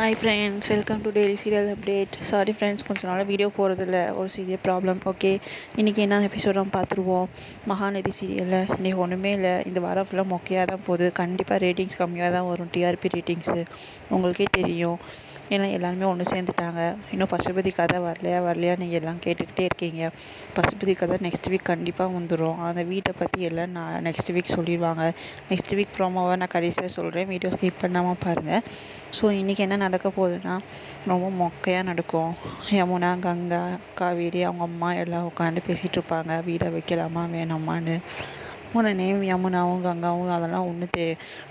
Hi friends, welcome to daily serial update. Sorry friends, கொஞ்சம் நாள் video போகிறதில்ல, ஒரு சீரியல் ப்ராப்ளம். ஓகே, இன்றைக்கி என்ன எபிசோட பார்த்துருவோம். மகாநதி சீரியலில் இன்றைக்கி ஒன்றுமே இல்லை. இந்த வாரம் ஃபுல்லாக மொக்கையாக தான் போகுது. கண்டிப்பாக ரேட்டிங்ஸ் கம்மியாக தான் வரும், டிஆர்பி ரேட்டிங்ஸு. உங்களுக்கே தெரியும், ஏன்னா எல்லாருமே ஒன்று சேர்ந்துட்டாங்க. இன்னும் பசுபதி கதை வரலையா நீங்கள் எல்லாம் கேட்டுக்கிட்டே இருக்கீங்க. பசுபதி கதை நெக்ஸ்ட் வீக் கண்டிப்பாக வந்துடும். அந்த வீட்டை பற்றி எல்லாம் நான் நெக்ஸ்ட் வீக் சொல்லிடுவாங்க. நெக்ஸ்ட் வீக் ப்ரோமோவை நான் கடைசியாக சொல்கிறேன், வீடியோ ஸ்கிப் பண்ணாமல் பாருங்கள். ஸோ இன்றைக்கி என்ன நடக்க போகுதுன்னா, ரொம்ப மொக்கையாக நடக்கும். யமுனா, கங்கா, காவேரி அவங்க அம்மா எல்லாம் உட்காந்து பேசிகிட்டு இருப்பாங்க, வீடை வைக்கலாமா வேணாமான்னு. உடனே யமுனாவும் கங்காவும் அதெல்லாம்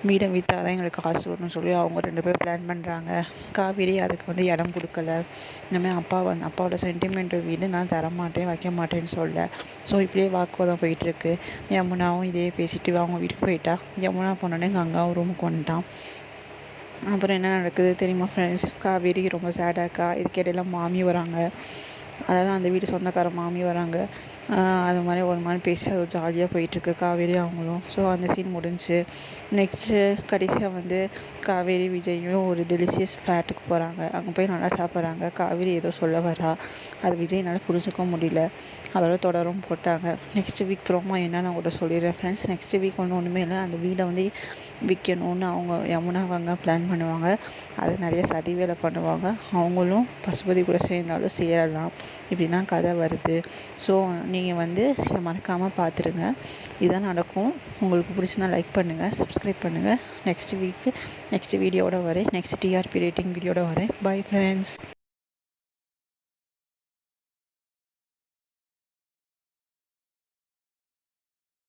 வீடை விற்றா தான் எங்களுக்கு காசு வரணும்னு சொல்லி அவங்க 2 பேரும் பிளான் பண்ணுறாங்க. காவேரி அதுக்கு இடம் கொடுக்கல. இந்தமாதிரி அப்பாவோட சென்டிமெண்ட்டு வீடு நான் தரமாட்டேன், வைக்க மாட்டேன்னு சொல்ல. ஸோ இப்படியே வாக்குவாதம் போயிட்டுருக்கு. யமுனாவும் இதே பேசிட்டு அவங்க வீட்டுக்கு போயிட்டா. யமுனா போனோடனே கங்காவும் ரூமுக்கு வந்துட்டான். அப்புறம் என்ன நடக்குது தெரியுமா ஃப்ரெண்ட்ஸ்? காவேரி ரொம்ப சேடாக இருக்கா. இதுக்கிடையில மாமி வராங்க. அதெல்லாம் அந்த வீட்டு சொந்தக்கார மாமி வராங்க. அது மாதிரி ஒரு மாதிரி பேசி அது ஜாலியாக போயிட்டுருக்கு காவேரி அவங்களும். ஸோ அந்த சீன் முடிஞ்சு நெக்ஸ்ட்டு கடைசியாக காவேரி விஜயும் ஒரு டெலிஷியஸ் ஃப்ளாட்டுக்கு போகிறாங்க. அங்கே போய் நல்லா சாப்பிட்றாங்க. காவேரி ஏதோ சொல்ல வரா, அது விஜய்னால புரிஞ்சுக்க முடியல. அதோட தொடரும் போட்டாங்க. நெக்ஸ்ட் வீக் ப்ரோமோ என்ன நான் கூட சொல்லிடுறேன் ஃப்ரெண்ட்ஸ். நெக்ஸ்ட் வீக் ஒன்றுமே இல்லை. அந்த வீடை விற்கணும்னு அவங்க யமுனாவங்க பிளான் பண்ணுவாங்க. அது நிறைய சதி வேலை பண்ணுவாங்க. அவங்களும் பசுபதி கூட சேர்ந்தாலும் சேரலாம். இப்படி தான் கதை வருது. ஸோ நீங்கள் இதை மறக்காமல் பார்த்துருங்க. இதான் நடக்கும். உங்களுக்கு பிடிச்சிருந்தா லைக் பண்ணுங்கள், சப்ஸ்கிரைப் பண்ணுங்கள். நெக்ஸ்ட் வீடியோவோட வரேன். நெக்ஸ்ட் டிஆர்பி ரேட்டிங் வீடியோட வரேன். Bye friends.